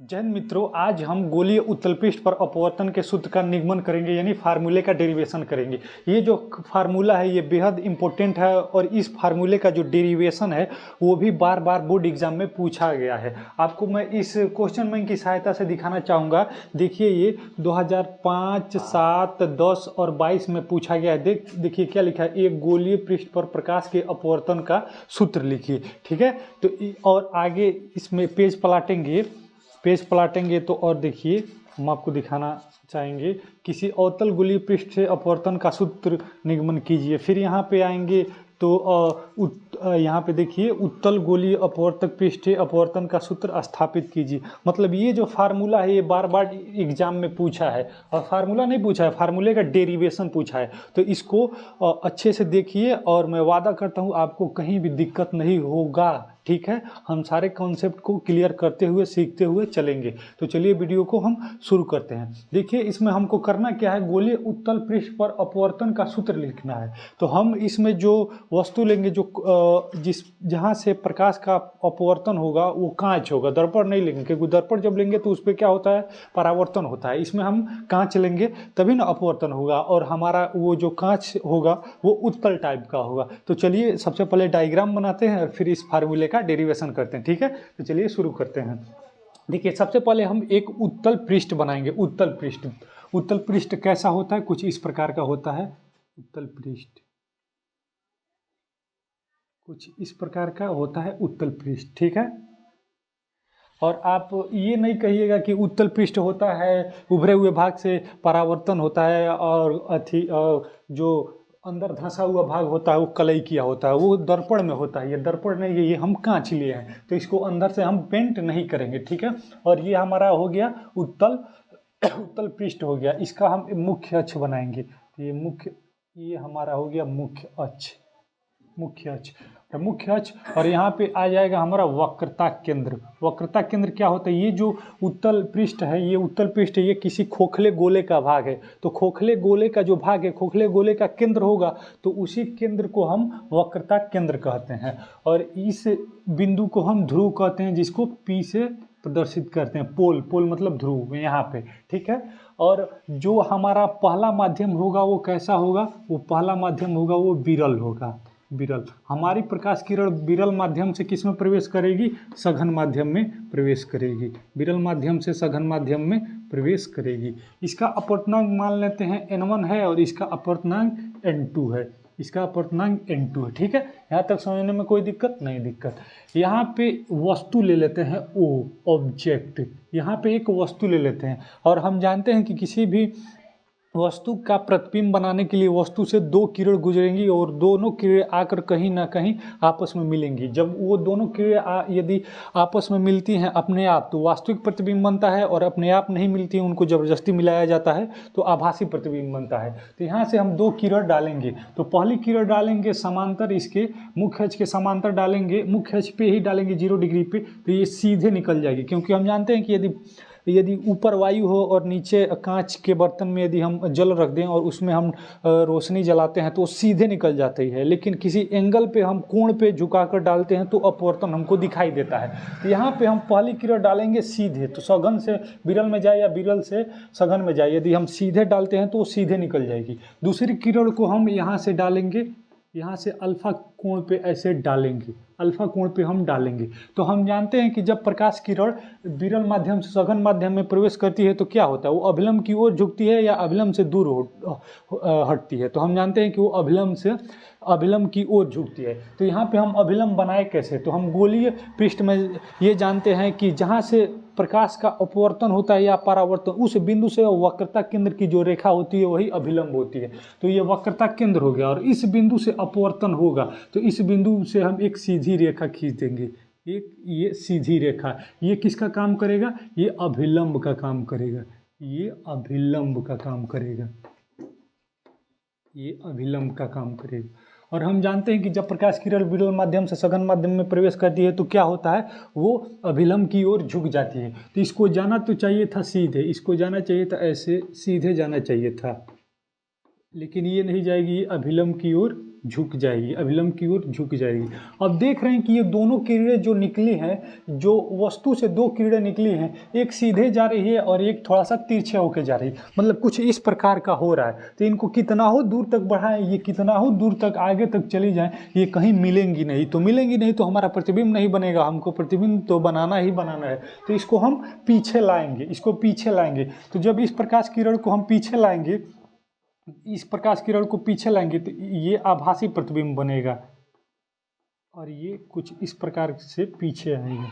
जय हिंद मित्रों, आज हम गोलीय उत्तल पृष्ठ पर अपवर्तन के सूत्र का निगमन करेंगे, यानी फार्मूले का डेरिवेशन करेंगे। ये जो फार्मूला है ये बेहद इंपॉर्टेंट है और इस फार्मूले का जो डेरिवेशन है वो भी बार बार बोर्ड एग्जाम में पूछा गया है। आपको मैं इस क्वेश्चन बैंक की सहायता से दिखाना चाहूँगा। देखिए ये 2005, 7, 10 और 22 में पूछा गया है। देखिए क्या लिखा है, एक गोलीय पृष्ठ पर प्रकाश के अपवर्तन का सूत्र लिखिए। ठीक है, तो और आगे इसमें पेज पलटेंगे तो और देखिए हम आपको दिखाना चाहेंगे, किसी अवतल गोलीय पृष्ठ से अपवर्तन का सूत्र निगमन कीजिए। फिर यहाँ पे आएंगे तो यहाँ पे देखिए उत्तल गोलीय अपवर्तक पृष्ठ से अपवर्तन का सूत्र स्थापित कीजिए। मतलब ये जो फार्मूला है ये बार बार एग्जाम में पूछा है, और फार्मूला नहीं पूछा है, फार्मूले का डेरिवेशन पूछा है। तो इसको अच्छे से देखिए और मैं वादा करता हूँ आपको कहीं भी दिक्कत नहीं होगा। ठीक है, हम सारे कॉन्सेप्ट को क्लियर करते हुए सीखते हुए चलेंगे। तो चलिए वीडियो को हम शुरू करते हैं। देखिए इसमें हमको करना क्या है, गोलीय उत्तल पृष्ठ पर अपवर्तन का सूत्र लिखना है। तो हम इसमें जो वस्तु लेंगे, जो जहाँ से प्रकाश का अपवर्तन होगा वो कांच होगा, दर्पण नहीं लेंगे, क्योंकि दर्पण जब लेंगे तो उस पर क्या होता है, परावर्तन होता है। इसमें हम कांच लेंगे तभी ना अपवर्तन होगा, और हमारा वो जो कांच होगा वो उत्तल टाइप का होगा। तो चलिए सबसे पहले डायग्राम बनाते हैं और फिर इस फार्मूले का डेरिवेशन करते हैं। ठीक है, तो चलिए शुरू करते हैं। देखिए सबसे पहले हम एक उत्तल पृष्ठ बनाएंगे। उत्तल पृष्ठ कैसा होता है, कुछ इस प्रकार का होता है। उत्तल पृष्ठ कुछ इस प्रकार का होता है उत्तल पृष्ठ। ठीक है, और आप ये नहीं कहिएगा कि उत्तल पृष्ठ होता है उभरे हुए भाग से परावर्तन होता है और जो अंदर धंसा हुआ भाग होता है वो कलई किया होता है, वो दर्पण में होता है। ये दर्पण नहीं है, ये हम कांच लिए हैं, तो इसको अंदर से हम पेंट नहीं करेंगे। ठीक है, और ये हमारा हो गया उत्तल पृष्ठ हो गया। इसका हम मुख्य अक्ष बनाएंगे। ये हमारा हो गया मुख्य अक्ष। और यहाँ पे आ जाएगा हमारा वक्रता केंद्र क्या होता है, ये जो उत्तल पृष्ठ है ये किसी खोखले गोले का भाग है। तो खोखले गोले का जो भाग है, खोखले गोले का केंद्र होगा, तो उसी केंद्र को हम वक्रता केंद्र कहते हैं। और इस बिंदु को हम ध्रुव कहते हैं, जिसको P से प्रदर्शित करते हैं। पोल मतलब ध्रुव यहाँ पे। ठीक है, और जो हमारा पहला माध्यम होगा वो कैसा होगा, वो पहला माध्यम होगा वो विरल होगा। हमारी प्रकाश किरण विरल माध्यम से किस में प्रवेश करेगी, सघन माध्यम में प्रवेश करेगी। विरल माध्यम से सघन माध्यम में प्रवेश करेगी। इसका अपवर्तनांक मान लेते हैं n1 है और इसका अपवर्तनांक n2 है। ठीक है, यहाँ तक समझने में कोई दिक्कत नहीं। यहाँ पे वस्तु ले लेते हैं ऑब्जेक्ट। यहाँ पे एक वस्तु ले लेते हैं, और हम जानते हैं कि किसी भी वस्तु का प्रतिबिंब बनाने के लिए वस्तु से दो किरण गुजरेंगी और दोनों किरण आकर कहीं ना कहीं आपस में मिलेंगी। जब वो दोनों किरण यदि आपस में मिलती हैं अपने आप, तो वास्तविक प्रतिबिंब बनता है, और अपने आप नहीं मिलती हैं, उनको जबरदस्ती मिलाया जाता है तो आभासी प्रतिबिंब बनता है। तो यहाँ से हम दो किरण डालेंगे। तो पहली किरण डालेंगे समांतर, इसके मुख्य अक्ष के समांतर डालेंगे, मुख्य अक्ष पे ही डालेंगे 0 डिग्री पे, तो ये सीधे निकल जाएगी। क्योंकि हम जानते हैं कि यदि ऊपर वायु हो और नीचे कांच के बर्तन में यदि हम जल रख दें और उसमें हम रोशनी जलाते हैं तो सीधे निकल जाती है, लेकिन किसी एंगल पे हम कोण पे झुकाकर डालते हैं तो अपवर्तन हमको दिखाई देता है। तो यहाँ पे हम पहली किरण डालेंगे सीधे, तो सघन से विरल में जाए या विरल से सघन में जाए, यदि हम सीधे डालते हैं तो वो सीधे निकल जाएगी। दूसरी किरण को हम यहाँ से डालेंगे, यहाँ से अल्फा कोण पे ऐसे डालेंगे, अल्फा कोण पे हम डालेंगे। तो हम जानते हैं कि जब प्रकाश किरण विरल माध्यम से सघन माध्यम में प्रवेश करती है तो क्या होता है, वो अभिलंब की ओर झुकती है या अभिलंब से दूर हटती है। तो हम जानते हैं कि वो अभिलंब की ओर झुकती है। तो यहाँ पे हम अभिलंब बनाए कैसे, तो हम गोलीय पृष्ठ में ये जानते हैं कि जहाँ से प्रकाश का अपवर्तन होता है या परावर्तन, उस बिंदु से वक्रता केंद्र की जो रेखा होती है वही अभिलंब होती है। तो ये वक्रता केंद्र हो गया, और इस बिंदु से अपवर्तन होगा तो इस बिंदु से हम एक सीधी रेखा खींच देंगे। ये सीधी रेखा, ये किसका काम करेगा, ये अभिलंब का काम करेगा। ये अभिलंब का काम करेगा। और हम जानते हैं कि जब प्रकाश किरण विरल माध्यम से सघन माध्यम में प्रवेश करती है तो क्या होता है, वो अभिलंब की ओर झुक जाती है। तो इसको जाना तो चाहिए था सीधे, इसको जाना चाहिए था ऐसे, सीधे जाना चाहिए था, लेकिन ये नहीं जाएगी, ये अभिलंब की ओर झुक जाएगी, अभिलंब की ओर झुक जाएगी। अब देख रहे हैं कि ये दोनों किरणें जो निकली हैं, जो वस्तु से दो किरणें निकली हैं, एक सीधे जा रही है और एक थोड़ा सा तिरछे होकर जा रही है, मतलब कुछ इस प्रकार का हो रहा है। तो इनको कितना हो दूर तक बढ़ाएं, ये कितना हो दूर तक आगे तक चली जाएं, ये कहीं मिलेंगी नहीं। तो मिलेंगी नहीं तो हमारा प्रतिबिंब नहीं बनेगा, हमको प्रतिबिंब तो बनाना ही बनाना है। तो इसको हम पीछे लाएंगे, इसको पीछे लाएंगे। तो जब इस प्रकाश किरण को हम पीछे लाएंगे, इस प्रकाश किरण को पीछे लाएंगे, तो ये आभासी प्रतिबिंब बनेगा और ये कुछ इस प्रकार से पीछे आएगा।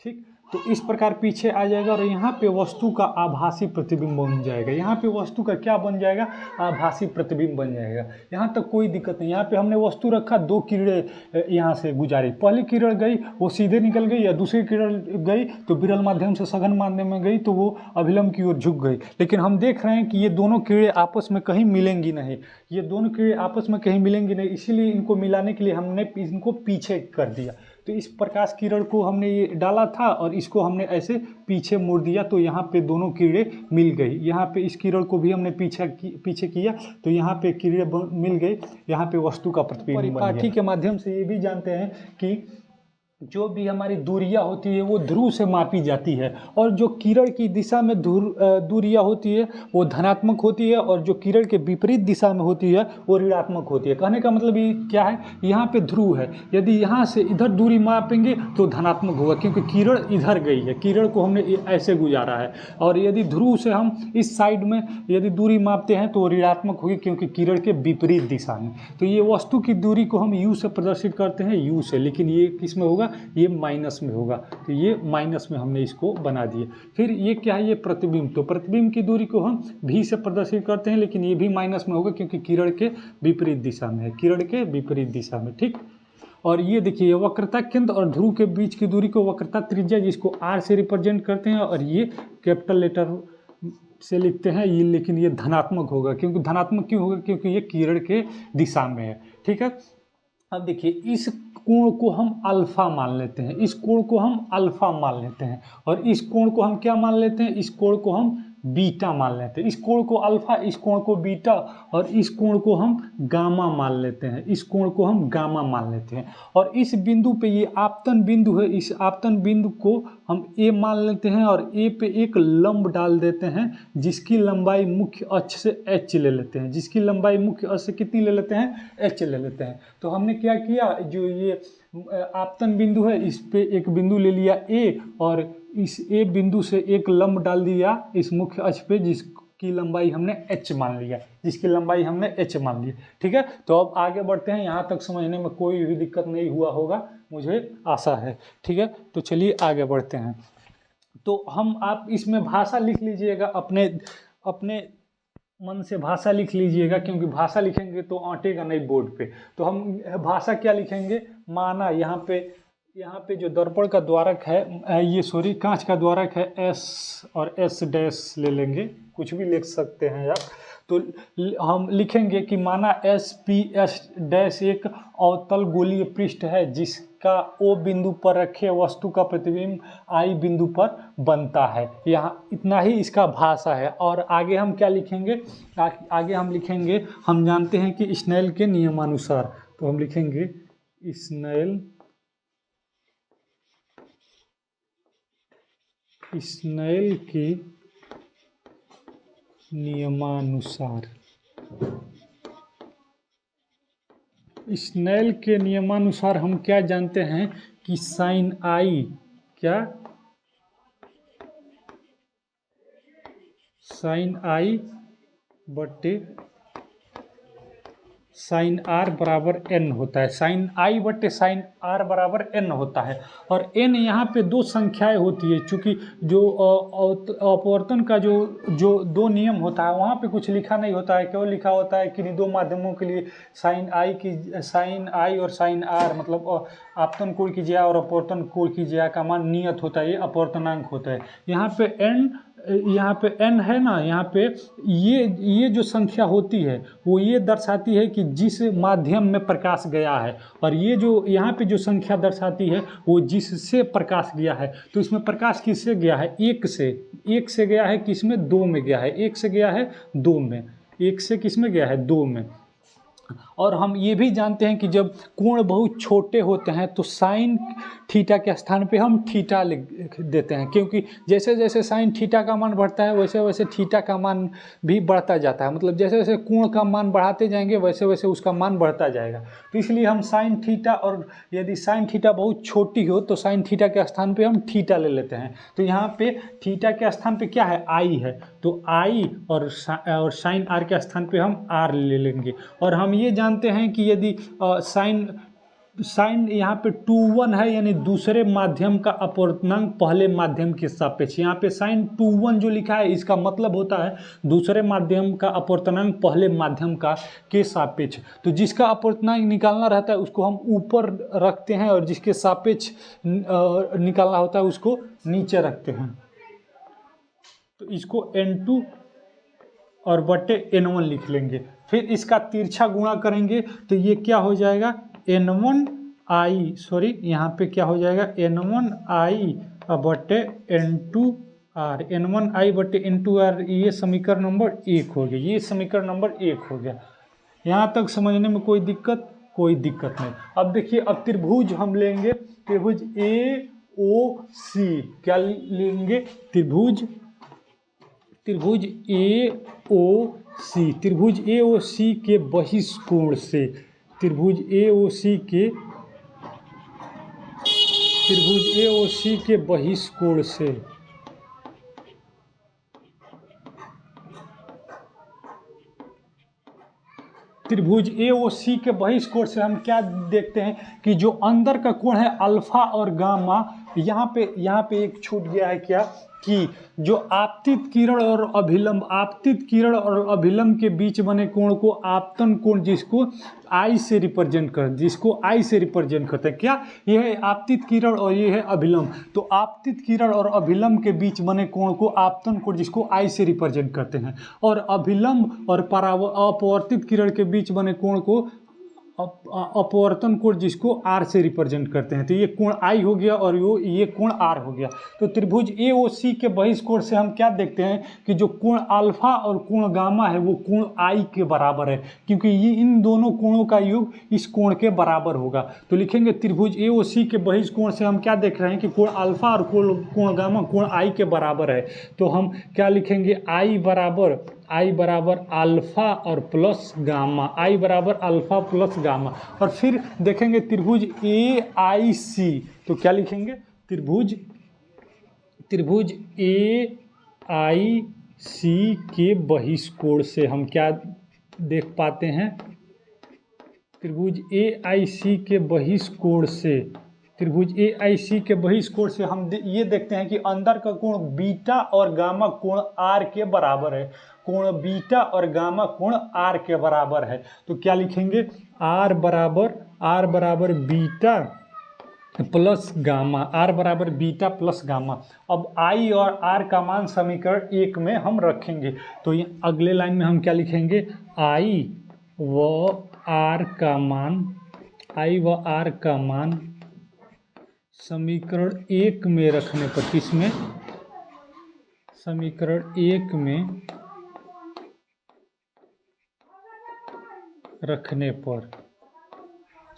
ठीक, तो इस प्रकार पीछे आ जाएगा और यहाँ पे वस्तु का आभासी प्रतिबिंब बन जाएगा। यहाँ पे वस्तु का क्या बन जाएगा? आभासी प्रतिबिंब बन जाएगा। यहाँ तक कोई दिक्कत नहीं। यहाँ पे हमने वस्तु रखा, दो किरणें यहाँ से गुजारी, पहली किरण गई वो सीधे निकल गई, या दूसरी किरण गई तो विरल माध्यम से सघन माध्यम में गई तो वो अभिलंब की ओर झुक गई। लेकिन हम देख रहे हैं कि ये दोनों किरणें आपस में कहीं मिलेंगी नहीं, ये दोनों किरणें आपस में कहीं मिलेंगी नहीं, इसीलिए इनको मिलाने के लिए हमने इनको पीछे कर दिया। तो इस प्रकाश किरण को हमने ये डाला था और इसको हमने ऐसे पीछे मोड़ दिया, तो यहाँ पे दोनों किरणें मिल गई। यहाँ पे इस किरण को भी हमने पीछे किया तो यहाँ पे किरणें मिल गई, यहाँ पे वस्तु का प्रतिबिंब बन गया। परिपाठी के माध्यम से ये भी जानते हैं कि जो भी हमारी दूरियां होती है वो ध्रुव से मापी जाती है, और जो किरण की दिशा में दूरियां होती है वो धनात्मक होती है, और जो किरण के विपरीत दिशा में होती है वो ऋणात्मक होती है। कहने का मतलब ये क्या है, यहाँ पे ध्रुव है, यदि यहाँ से इधर दूरी मापेंगे तो धनात्मक होगा क्योंकि किरण इधर गई है, किरण को हमने ऐसे गुजारा है। और यदि ध्रुव से हम इस साइड में यदि दूरी मापते हैं तो ऋणात्मक होगी क्योंकि किरण के विपरीत दिशा में। तो ये वस्तु की दूरी को हम यू से प्रदर्शित करते हैं, यू से, लेकिन ये किस में होगा? ये माइनस में होगा। तो ये माइनस में हमने इसको बना दिए। फिर ये क्या है? ये प्रतिबिंब। तो प्रतिबिंब की दूरी को हम भी से प्रदर्शित करते हैं, लेकिन ये भी माइनस में होगा क्योंकि किरण के विपरीत दिशा में है, किरण के विपरीत दिशा में। ठीक, और ये देखिए वक्रता केंद्र और ध्रुव के बीच की दूरी को वक्रता त्रिज्या, जिसको आर से रिप्रेजेंट करते हैं, और ये कैपिटल लेटर से लिखते हैं ये, लेकिन ये धनात्मक होगा। क्योंकि धनात्मक क्यों होगा? क्योंकि ये किरण के दिशा में है। ठीक है, अब देखिए इस कोण को हम अल्फा मान लेते हैं, इस कोण को हम अल्फा मान लेते हैं, और इस कोण को हम क्या मान लेते हैं? इस कोण को हम बीटा मान लेते हैं। इस कोण को अल्फा, इस कोण को बीटा, और इस कोण को हम गामा मान लेते हैं, इस कोण को हम गामा मान लेते हैं। और इस बिंदु पे ये आपतन बिंदु है, इस आपतन बिंदु को हम ए मान लेते हैं, और ए पे एक लंब डाल देते हैं जिसकी लंबाई मुख्य अक्ष से एच ले लेते हैं, जिसकी लंबाई मुख्य अक्ष से कितनी ले लेते हैं? एच ले लेते हैं। तो हमने क्या किया, जो ये आपतन बिंदु है इस पे एक बिंदु ले लिया ए, और इस ए बिंदु से एक लंब डाल दिया इस मुख्य अक्ष पे जिसकी लंबाई हमने एच मान लिया, जिसकी लंबाई हमने एच मान ली। ठीक है, तो अब आगे बढ़ते हैं। यहाँ तक समझने में कोई भी दिक्कत नहीं हुआ होगा, मुझे आशा है। ठीक है, तो चलिए आगे बढ़ते हैं। तो हम आप इसमें भाषा लिख लीजिएगा, अपने मन से भाषा लिख लीजिएगा, क्योंकि भाषा लिखेंगे तो आंटेगा नहीं बोर्ड पे। तो हम भाषा क्या लिखेंगे? माना यहाँ पे जो दर्पण का द्वारक है, ये सॉरी कांच का द्वारक है, एस और एस डैश ले लेंगे, कुछ भी लिख सकते हैं आप। तो हम लिखेंगे कि माना एस पी एस डैश एक अवतल गोलीय पृष्ठ है जिसका ओ बिंदु पर रखे वस्तु का प्रतिबिंब आई बिंदु पर बनता है। यहाँ इतना ही इसका भाषा है। और आगे हम क्या लिखेंगे? आगे हम लिखेंगे, हम जानते हैं कि स्नेल के नियमानुसार, तो हम लिखेंगे स्नेल के नियमानुसार। स्नेल के नियमानुसार हम क्या जानते हैं कि साइन आई क्या? साइन आई बटे साइन आर बराबर एन होता है। साइन आई बटे साइन आर बराबर एन होता है। और एन यहाँ पे दो संख्याएं होती है, चूँकि जो अपवर्तन का जो दो नियम होता है वहाँ पे कुछ लिखा नहीं होता है, केवल लिखा होता है कि दो माध्यमों के लिए साइन आई और साइन आर, मतलब आपतन कोण की ज्या और अपवर्तन कोण की ज्या का मान नियत होता है, ये अपवर्तनांक होता है। यहाँ पे n है ना, यहाँ पे ये जो संख्या होती है वो ये दर्शाती है कि जिस माध्यम में प्रकाश गया है, और ये जो यहाँ पे जो संख्या दर्शाती है वो जिससे प्रकाश गया है। तो इसमें प्रकाश किससे गया है? एक से गया है, किसमें? दो में गया है। एक से गया है दो में, एक से किस में गया है? दो में। और हम ये भी जानते हैं कि जब कोण बहुत छोटे होते हैं तो साइन थीटा के स्थान पे हम थीटा लिख देते हैं, क्योंकि जैसे जैसे साइन थीटा का मान बढ़ता है वैसे वैसे थीटा का मान भी बढ़ता जाता है। मतलब जैसे जैसे कोण का मान बढ़ाते जाएंगे वैसे वैसे उसका मान बढ़ता जाएगा। तो इसलिए हम साइन थीटा, और यदि साइन थीटा बहुत छोटी हो तो साइन थीटा के स्थान पे हम थीटा ले लेते हैं। तो यहाँ पे थीटा के स्थान पे क्या है, आई है, तो आई और साइन आर के स्थान पे हम आर ले लेंगे। और हम ये जानते हैं कि यदि साइन यहाँ पे 2 1 है, यानी दूसरे माध्यम का अपवर्तनांक पहले माध्यम के सापेक्ष। यहाँ पे साइन 2 1 जो लिखा है इसका मतलब होता है दूसरे माध्यम का अपवर्तनांक पहले माध्यम का के सापेक्ष। तो जिसका अपवर्तनांक निकालना रहता है उसको हम ऊपर रखते हैं और जिसके सापेक्ष निकालना होता है उसको नीचे रखते हैं। तो इसको n2 और बटे n1 लिख लेंगे। फिर इसका तिरछा गुणा करेंगे तो ये क्या हो जाएगा, n1i, सॉरी यहाँ पे क्या हो जाएगा, n1i बटे n2r, n1i बटे n2r। ये समीकरण नंबर 1 हो गया, ये समीकरण नंबर 1 हो गया। यहाँ तक समझने में कोई दिक्कत नहीं। अब देखिए, अब त्रिभुज हम लेंगे, त्रिभुज AOC, क्या लेंगे, त्रिभुज AOC, त्रिभुज AOC के बहिष्कोण से, त्रिभुज AOC के बहिष्कोण से, त्रिभुज AOC के बहिष्कोण से हम क्या देखते हैं कि जो अंदर का कोण है अल्फा और गामा, यहाँ पे एक छूट गया है क्या, कि जो आपतित किरण और अभिलंब के बीच बने कोण को आपतन कोण, जिसको आई से रिप्रेजेंट करते हैं। क्या, यह है आपतित किरण और ये है अभिलंब। तो आपतित किरण और अभिलंब के बीच बने कोण को आपतन कोण, जिसको आई से रिप्रेजेंट करते हैं। और अभिलंब और अपवर्तित किरण के बीच बने कोण को अपवर्तन कोण, जिसको आर से रिप्रेजेंट करते हैं। तो ये कोण आई हो गया और ये कोण आर हो गया। तो त्रिभुज AOC के बहिष्कोण से हम क्या देखते हैं कि जो कोण अल्फा और कोण गामा है वो कोण आई के बराबर है, क्योंकि ये इन दोनों कोणों का योग इस कोण के बराबर होगा। तो लिखेंगे त्रिभुज AOC के बहिष्कोण से हम क्या देख रहे हैं कि कोण अल्फा और कोण गामा कोण आई के बराबर है। तो हम क्या लिखेंगे, आई बराबर अल्फा और प्लस गामा, आई बराबर अल्फा प्लस गामा। और फिर देखेंगे त्रिभुज AIC, तो क्या लिखेंगे, त्रिभुज AIC के बहिष्कोण से हम क्या देख पाते हैं, त्रिभुज AIC के बहिष्कोण से, त्रिभुज AIC के बहिष्कोण से हम ये देखते हैं कि अंदर का कोण बीटा और गामा कोण आर के बराबर है, कोण बीटा और गामा कोण आर के बराबर है। तो क्या लिखेंगे, आर बराबर बीटा प्लस गामा, आर बराबर बीटा प्लस गामा। अब आई और आर का मान समीकरण 1 में हम रखेंगे। तो ये अगले लाइन में हम क्या लिखेंगे, आई व आर का मान समीकरण 1 में रखने पर, किसमें, समीकरण 1 में रखने पर,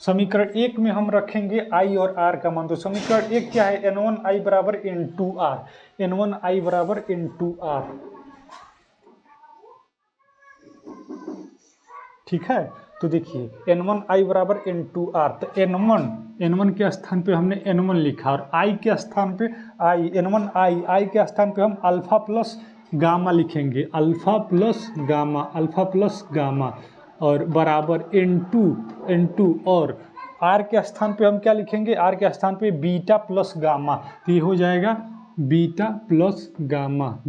समीकरण 1 में हम रखेंगे आई और आर का मान। तो समीकरण 1 क्या है, n1i बराबर n2r, n1i बराबर n2r, ठीक है। तो देखिए n1i बराबर n2r, तो n1 के स्थान पे हमने n1 लिखा और i के स्थान पे i, n1i के स्थान पे हम अल्फा प्लस गामा लिखेंगे, अल्फा प्लस गामा और बराबर n2 और r के स्थान पे हम क्या लिखेंगे, r के स्थान पे बीटा प्लस गामा। तो ये हो जाएगा बीटा प्लस गामा।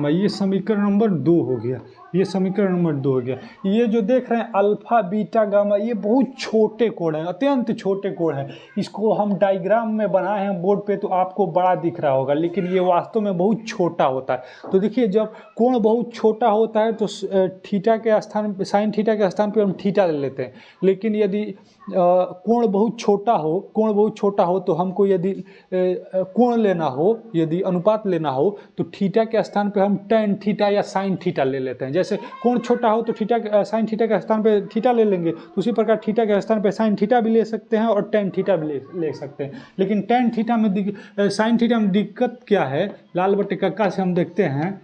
ये समीकरण नंबर 2 हो गया, ये समीकरण नंबर 2 हो गया। ये जो देख रहे हैं अल्फा बीटा गामा, ये बहुत छोटे कोण हैं, अत्यंत छोटे कोण हैं। इसको हम डायग्राम में बनाए हैं बोर्ड पे तो आपको बड़ा दिख रहा होगा, लेकिन ये वास्तव में बहुत छोटा होता है। तो देखिए जब कोण बहुत छोटा होता है तो थीटा के स्थान पे, साइन थीटा के स्थान पे हम थीटा ले लेते हैं। लेकिन यदि कोण बहुत छोटा हो तो हमको यदि कोण लेना हो, यदि अनुपात लेना हो तो थीटा के स्थान पे हम टेन थीटा या साइन थीटा ले लेते हैं। जैसे कोण छोटा हो तो थीटा साइन थीटा के स्थान पे थीटा ले लेंगे, तो उसी प्रकार थीटा के स्थान पे साइन थीटा भी ले सकते हैं और टेन थीटा भी ले सकते हैं। लेकिन टेन थीटा में साइन थीटा में दिक्कत क्या है, लाल बट्टे कक्का से हम देखते हैं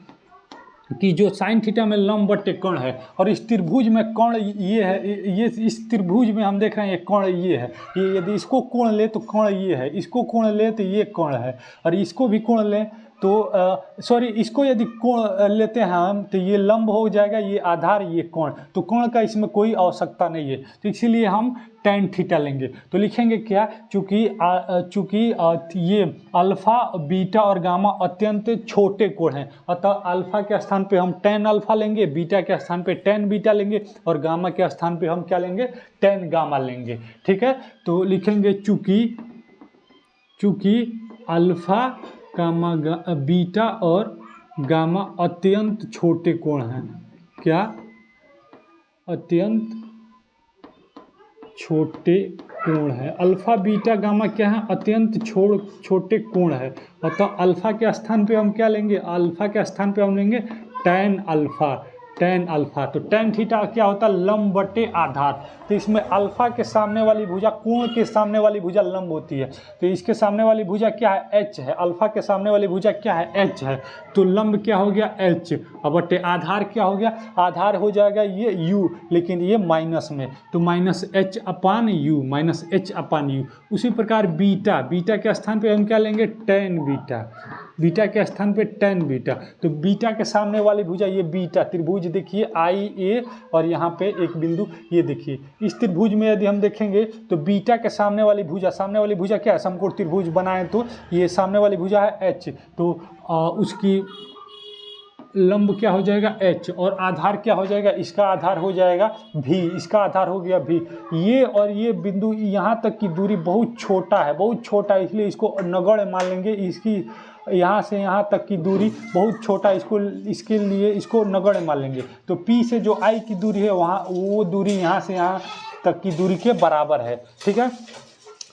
कि जो साइन थीटा में लंब बट्टे कोण है और इस त्रिभुज में कोण ये है, ये इस त्रिभुज में हम देख रहे हैं ये कोण ये है, ये यदि इसको कोण ले तो कोण ये है, इसको कोण ले तो ये कोण है, और इसको भी कोण ले तो सॉरी इसको यदि कोण लेते हैं हम तो ये लंब हो जाएगा, ये आधार ये कोण, तो कोण का इसमें कोई आवश्यकता नहीं है, तो इसीलिए हम टेन थीटा लेंगे। तो लिखेंगे क्या, चूँकि ये अल्फा बीटा और गामा अत्यंत छोटे कोण हैं, अतः अल्फा के स्थान पे हम टेन अल्फा लेंगे, बीटा के स्थान पे टेन बीटा लेंगे और गामा के स्थान पे हम क्या लेंगे, टेन गामा लेंगे। ठीक है, तो लिखेंगे चूँकि अल्फा गामा बीटा और गामा अत्यंत छोटे कोण हैं, क्या अत्यंत छोटे कोण है, अल्फा बीटा गामा क्या है, अत्यंत छोटे कोण है, अतः अल्फा के स्थान पे हम क्या लेंगे, अल्फा के स्थान पे हम लेंगे टेन अल्फा। तो टेन थीटा क्या होता है, लंब बटे आधार, तो इसमें अल्फा के सामने वाली भुजा कोण के सामने वाली भुजा लंब होती है, तो इसके सामने वाली भुजा क्या है, एच है, अल्फा के सामने वाली भुजा क्या है, एच है, तो लंब क्या हो गया, एच, अब बटे आधार क्या हो गया, आधार हो जाएगा ये यू, लेकिन ये माइनस में, तो माइनस एच अपान यू, उसी प्रकार बीटा के स्थान पे हम क्या लेंगे, टेन बीटा के स्थान पे टेन बीटा, तो बीटा के सामने वाली भुजा ये बीटा, त्रिभुज देखिए आई ए और यहाँ पे एक बिंदु, ये देखिए इस त्रिभुज में यदि हम देखेंगे तो बीटा के सामने वाली भुजा क्या है, समकोण त्रिभुज बनाए तो ये सामने वाली भुजा है एच, तो उसकी लंब क्या हो जाएगा एच, और आधार क्या हो जाएगा, इसका आधार हो जाएगा भी, इसका आधार हो गया भी, ये और ये बिंदु यहाँ तक की दूरी बहुत छोटा है, इसलिए इसको नगण्य मान लेंगे, इसकी यहाँ से यहाँ तक की दूरी बहुत छोटा, इसके लिए इसको नगण्य मान लेंगे, तो P से जो I की दूरी है वहाँ वो दूरी यहाँ से यहाँ तक की दूरी के बराबर है। ठीक है,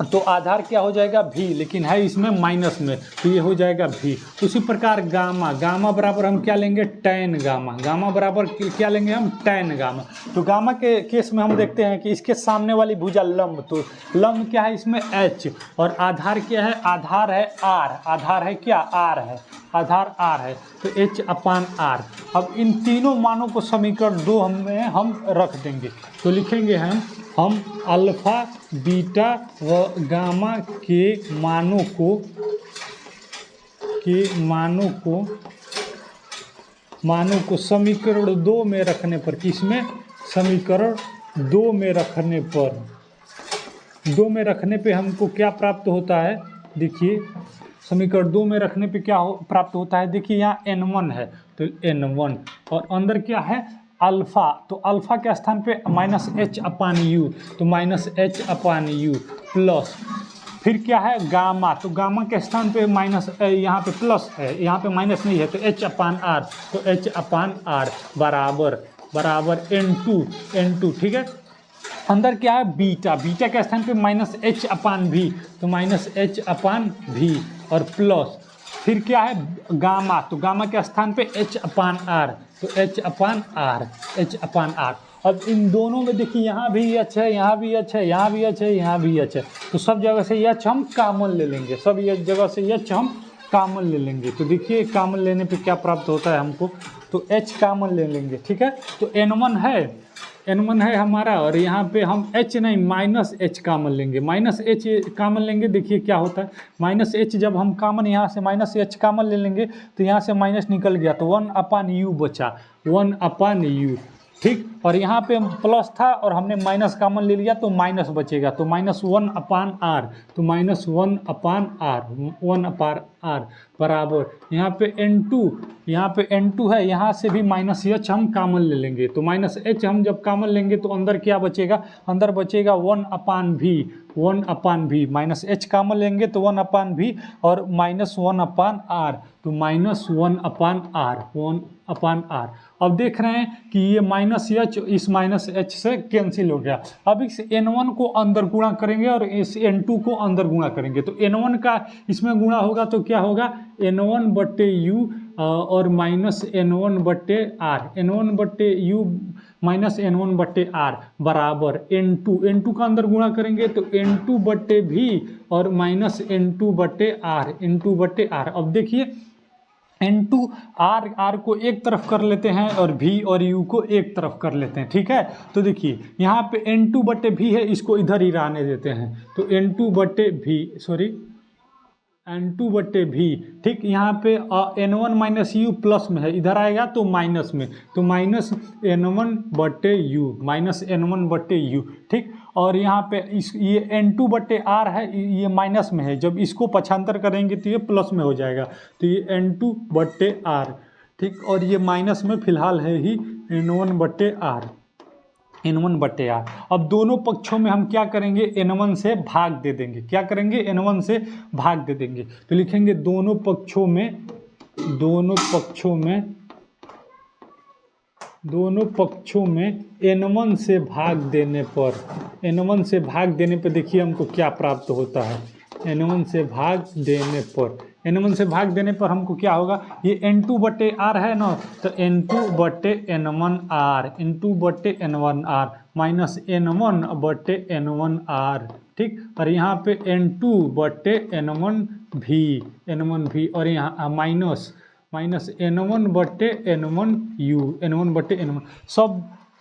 तो आधार क्या हो जाएगा भी, लेकिन है इसमें माइनस में, तो ये हो जाएगा भी। उसी प्रकार गामा बराबर हम क्या लेंगे, टेन गामा बराबर क्या लेंगे हम, टेन गामा। तो गामा के केस में हम देखते हैं कि इसके सामने वाली भुजा लंब, तो लंब क्या है इसमें एच, और आधार क्या है, आधार है आर, आधार है क्या, आर है, आधार आर है, तो एच अपान आर। अब इन तीनों मानों को समीकरण 2 में हम रख देंगे, तो लिखेंगे हम अल्फा बीटा व गामा के मानों को समीकरण 2 में रखने पर, किसमें, समीकरण 2 में रखने पे हमको क्या प्राप्त होता है, देखिए समीकरण 2 में रखने पे क्या प्राप्त होता है, देखिए यहाँ n1 है तो n1 और अंदर क्या है अल्फा, तो अल्फा के स्थान पे माइनस एच अपान यू, तो minus H upon you plus, फिर क्या है गामा, तो गामा के स्थान पे माइनस, यहाँ पे प्लस है, यहाँ पे माइनस नहीं है, तो एच अपान आर, तो एच अपान आर बराबर n2। ठीक है, अंदर क्या है बीटा के स्थान पे माइनस एच अपान भी, तो माइनस एच अपान भी और प्लस, फिर क्या है गामा, तो गामा के स्थान पे एच अपान आर, तो एच अपान आर। अब इन दोनों में देखिए यहाँ भी एच है, यहाँ भी एच है, यहाँ भी एच है, यहाँ भी एच है, तो सब जगह से एच हम कॉमन ले लेंगे, सब ये जगह से एच हम कॉमन ले लेंगे, तो देखिए कॉमन लेने पे क्या प्राप्त होता है हमको, तो एच कॉमन ले लेंगे। ठीक है, तो n1 है हमारा, और यहाँ पे हम h नहीं माइनस एच कॉमन लेंगे, देखिए क्या होता है, माइनस एच जब हम कॉमन यहाँ से माइनस एच कॉमन ले लेंगे तो यहाँ से माइनस निकल गया, तो 1 अपान यू बचा, 1 अपान यू। ठीक, और यहाँ पे प्लस था और हमने माइनस कॉमन ले लिया तो माइनस बचेगा, तो माइनस 1 अपान आर, तो माइनस 1 अपान आर बराबर, यहाँ पे n2 है, यहाँ से भी माइनस एच हम कॉमन ले लेंगे, तो माइनस एच हम जब कॉमन लेंगे तो अंदर क्या बचेगा, अंदर बचेगा 1 अपान भी, माइनस एच कॉमन लेंगे तो 1 अपान भी और माइनस 1 अपान आर, तो माइनस 1 अपान आर। अब देख रहे हैं कि ये माइनस एच इस माइनस एच से कैंसिल हो गया। अब इस n1 को अंदर गुणा करेंगे और इस n2 को अंदर गुणा करेंगे, तो n1 का इसमें गुणा होगा तो क्या होगा, n1 बटे यू और minus N1/R, N1/U minus N1/R बराबर N2 का अंदर गुणा करेंगे तो N2/V और माइनस N2/R। अब देखिए N2 R को एक तरफ कर लेते हैं और V और U को एक तरफ कर लेते हैं, ठीक है। तो देखिए यहाँ पे N2/V है, इसको इधर ही रहने देते हैं, तो N2/V, ठीक। यहाँ पे N1-U प्लस में है, इधर आएगा तो माइनस में, तो माइनस N1/U, ठीक। और यहाँ पे ये N2/R है, ये माइनस में है, जब इसको पक्षांतर करेंगे तो ये प्लस में हो जाएगा, तो ये N2/R, ठीक। और ये माइनस में फिलहाल है ही N1/R। अब दोनों पक्षों में हम क्या करेंगे, N1 से भाग दे देंगे। क्या करेंगे, N1 से भाग दे देंगे, तो लिखेंगे दोनों पक्षों में N1 से भाग देने पर देखिए हमको क्या प्राप्त होता है। N1 से भाग देने पर हमको क्या होगा, ये N2/R है ना, तो N2/N1R माइनस N1/N1R, ठीक। और यहाँ पे N2/N1V और यहाँ माइनस N1/N1U,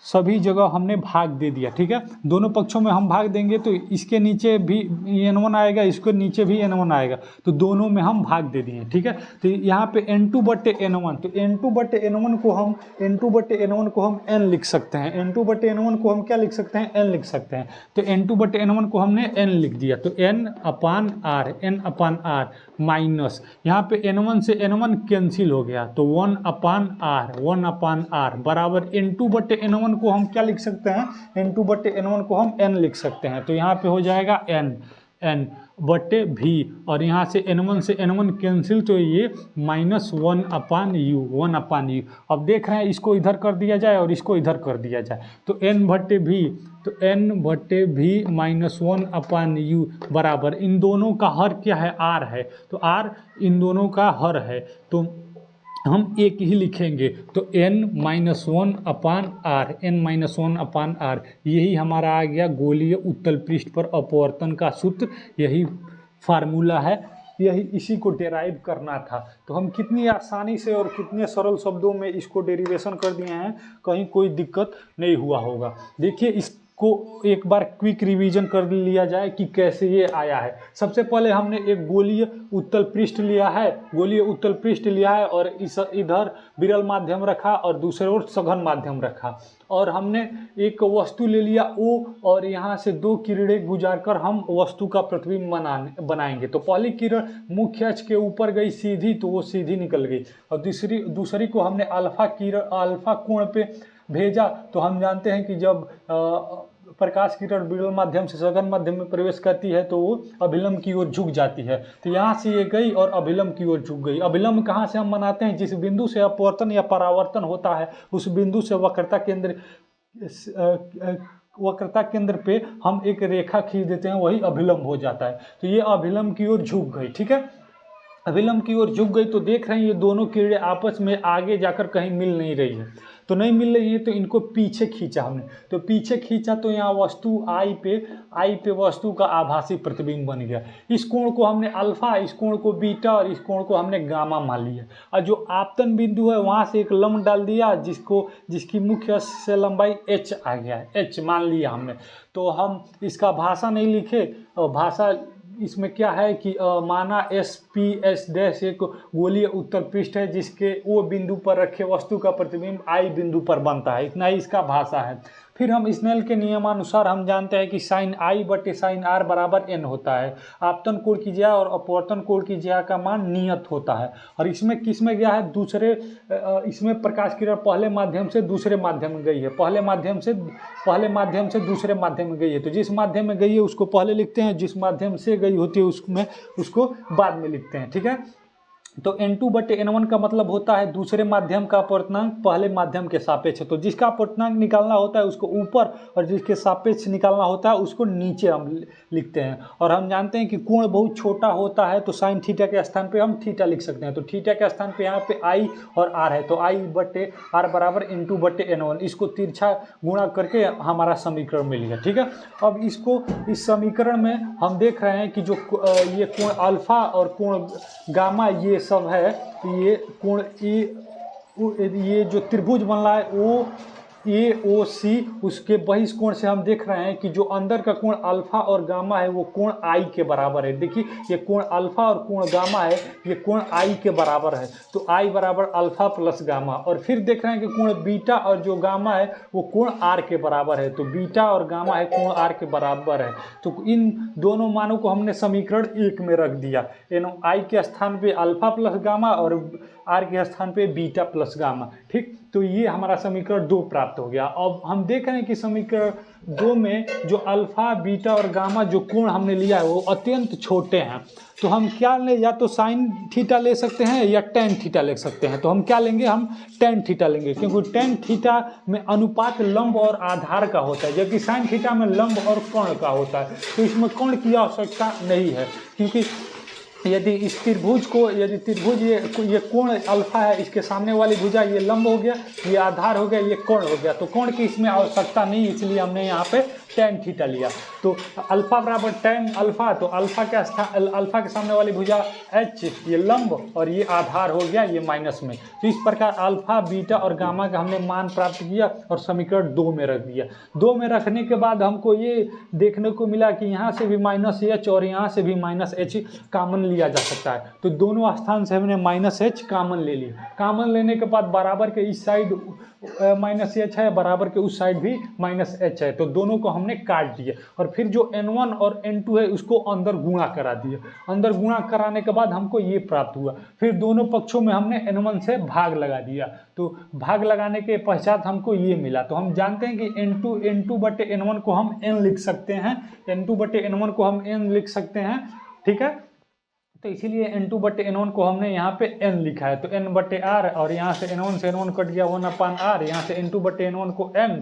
सभी जगह हमने भाग दे दिया, ठीक है। दोनों पक्षों में हम भाग देंगे तो इसके नीचे भी N1 आएगा, इसके नीचे भी N1 आएगा, तो दोनों में हम भाग दे दिए, ठीक है। तो यहाँ पे N2/N1, तो N2/N1 को हम N लिख सकते हैं। N2/N1 को हम क्या लिख सकते हैं, N लिख सकते हैं। तो N2/N1 को हमने N लिख दिया, तो N/R माइनस, यहाँ पे N1 से N1 कैंसिल हो गया, तो 1/R बराबर N2/N1 को हम क्या लिख सकते हैं, N2/N1 को हम N लिख सकते हैं, तो यहाँ पे हो जाएगा N/V और यहाँ से N1 से N1 कैंसिल, तो ये -1/U। अब देख रहे हैं, इसको इधर कर दिया जाए और इसको इधर कर दिया जाए, तो N/V, तो N/V -1/U बराबर, इन दोनों का हर क्या है, R है, तो R इन दोनों का हर है, तो हम एक ही लिखेंगे, तो N-1/R, यही हमारा आ गया गोलीय उत्तल पृष्ठ पर अपवर्तन का सूत्र। यही फार्मूला है, इसी को डेराइव करना था। तो हम कितनी आसानी से और कितने सरल शब्दों में इसको डेरिवेशन कर दिए हैं, कहीं कोई दिक्कत नहीं हुआ होगा। देखिए इसको एक बार क्विक रिवीजन कर लिया जाए कि कैसे ये आया है। सबसे पहले हमने एक गोलीय उत्तल पृष्ठ लिया है और इधर विरल माध्यम रखा और दूसरे ओर सघन माध्यम रखा, और हमने एक वस्तु ले लिया O और यहाँ से दो किरणें गुजारकर हम वस्तु का प्रतिबिंब बनाएंगे। तो पहली किरण मुख्य अक्ष के ऊपर गई सीधी, तो वो सीधी निकल गई, और दूसरी को हमने अल्फा कोण पे भेजा। तो हम जानते हैं कि जब प्रकाश किरण विरल माध्यम से सघन माध्यम में प्रवेश करती है तो वो अभिलंब की ओर झुक जाती है, तो यहाँ से ये गई और अभिलंब की ओर झुक गई। अभिलंब कहाँ से हम बनाते हैं, जिस बिंदु से अपवर्तन या परावर्तन होता है उस बिंदु से वक्रता केंद्र पे हम एक रेखा खींच देते हैं, वही अभिलंब हो जाता है। तो ये अभिलंब की ओर झुक गई, ठीक है। अभिलंब की ओर झुक गई, तो देख रहे हैं ये दोनों किरणें आपस में आगे जाकर कहीं मिल नहीं रही है, तो इनको पीछे खींचा हमने। तो पीछे खींचा तो यहाँ वस्तु आई पे वस्तु का आभासी प्रतिबिंब बन गया। इस कोण को हमने अल्फा, इस कोण को बीटा और इस कोण को हमने गामा मान लिया, और जो आपतन बिंदु है वहाँ से एक लंब डाल दिया जिसकी मुख्य अक्ष से लंबाई h आ गया है, h मान लिया हमने। तो हम इसका भाषा नहीं लिखे, और भाषा इसमें क्या है कि माना S एक गोलीय उत्तल पृष्ठ है जिसके O बिंदु पर रखे वस्तु का प्रतिबिंब I बिंदु पर बनता है, इतना ही इसका भाषा है। फिर हम स्नेल के नियमानुसार हम जानते हैं कि sin I/sin R बराबर n होता है। आपतन कोण की ज्या और अपवर्तन कोण की ज्या का मान नियत होता है, और इसमें किसमें गया है, इसमें प्रकाश किरण पहले माध्यम से दूसरे माध्यम में गई है, पहले माध्यम से दूसरे माध्यम में गई है। तो जिस माध्यम में गई है उसको पहले लिखते हैं, जिस माध्यम से गई होती है उसको बाद में लिखते हैं, ठीक है। तो N2/N1 का मतलब होता है दूसरे माध्यम का अपवर्तनांक पहले माध्यम के सापेक्ष है। तो जिसका अपवर्तनांक निकालना होता है उसको ऊपर और जिसके सापेक्ष निकालना होता है उसको नीचे हम लिखते हैं। और हम जानते हैं कि कोण बहुत छोटा होता है तो साइन थीटा के स्थान पे हम थीटा लिख सकते हैं। तो थीटा के स्थान पे यहाँ पे I और R है, तो I/R बराबर N2/N1। इसको तिरछा गुणा करके हमारा समीकरण मिल गया। ठीक है, अब इसको इस समीकरण में हम देख रहे हैं कि जो ये कोण अल्फा और कोण गामा ये सब है, ये कोण ये जो त्रिभुज बन रहा है वो AOC, उसके बहिष कोण से हम देख रहे हैं कि जो अंदर का कोण अल्फा और गामा है वो कोण I के बराबर है। देखिए ये कोण अल्फा और कोण गामा है, ये कोण I के बराबर है, तो I बराबर अल्फा प्लस गामा। और फिर देख रहे हैं कि कोण बीटा और जो गामा है वो कोण R के बराबर है, तो बीटा और गामा है कोण R के बराबर है। तो इन दोनों मानों को हमने समीकरण 1 में रख दिया। I के स्थान पे अल्फा प्लस गामा और R के स्थान पे बीटा प्लस गामा। ठीक, तो ये हमारा समीकरण 2 प्राप्त हो गया। अब हम देख रहे हैं कि समीकरण 2 में जो अल्फा बीटा और गामा जो कोण हमने लिया है वो अत्यंत छोटे हैं। तो हम क्या लें, या तो साइन थीटा ले सकते हैं या टेन थीटा ले सकते हैं। तो हम क्या लेंगे, हम टेन थीटा लेंगे, क्योंकि टेन थीटा में अनुपात लंब और आधार का होता है, जबकि साइन थीटा में लंब और कोण का होता है। तो इसमें कोण की आवश्यकता नहीं है, क्योंकि यदि इस त्रिभुज को, यदि त्रिभुज ये कोण अल्फा है, इसके सामने वाली भुजा ये लंब हो गया, ये आधार हो गया, ये कोण हो गया, तो कोण की इसमें आवश्यकता नहीं, इसलिए हमने यहाँ पे टेन थीटा लिया। तो अल्फा बराबर टेन अल्फा, तो अल्फा के सामने वाली भुजा H ये लंब और ये आधार हो गया ये माइनस में। तो इस प्रकार अल्फा बीटा और गामा का हमने मान प्राप्त किया और समीकरण 2 में रख दिया। 2 में रखने के बाद हमको ये देखने को मिला कि यहाँ से भी -H और यहाँ से भी -H कामन लिया जा सकता है। तो दोनों स्थान से हमने -H कामन ले लिया। कामन लेने के बाद बराबर के इस साइड -H है, बराबर के उस साइड भी -H है, तो दोनों को हमने काट दिया। और फिर जो N1 और N2 है उसको अंदर गुणा करा दिया। अंदर गुणा कराने के बाद हमको ये प्राप्त हुआ। फिर दोनों पक्षों में हमने N1 से भाग लगा दिया, तो भाग लगाने के पश्चात हमको ये मिला। तो हम जानते हैं कि N2/N1 को हम n लिख सकते हैं, N2/N1 को हम n लिख सकते हैं। ठीक है, तो इसीलिए N2/N1 को हमने यहाँ पे n लिखा है, तो n/r, और यहाँ से N1 कट गया 1/r, यहाँ से N2/N1 को n,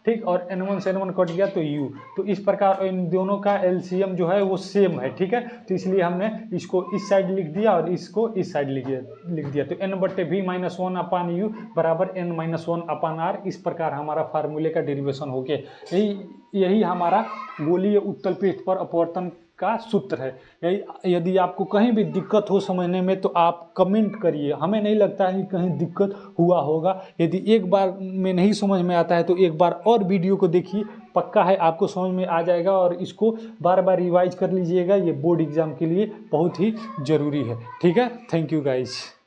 ठीक, और N1 से N1 कट गया तो u। तो इस प्रकार इन दोनों का LCM जो है वो सेम है। ठीक है, तो इसलिए हमने इसको इस साइड लिख दिया और इसको इस साइड लिख दिया। तो n/v-1/u बराबर n-1/r। इस प्रकार हमारा फार्मूले का डेरिवेशन हो गया। यही हमारा गोलीय उत्तल पृष्ठ पर अपवर्तन का सूत्र है। यदि आपको कहीं भी दिक्कत हो समझने में तो आप कमेंट करिए, हमें नहीं लगता है कि कहीं दिक्कत हुआ होगा। यदि एक बार में नहीं समझ में आता है तो एक बार और वीडियो को देखिए, पक्का है आपको समझ में आ जाएगा। और इसको बार बार रिवाइज कर लीजिएगा, ये बोर्ड एग्जाम के लिए बहुत ही ज़रूरी है। ठीक है, थैंक यू गाइस।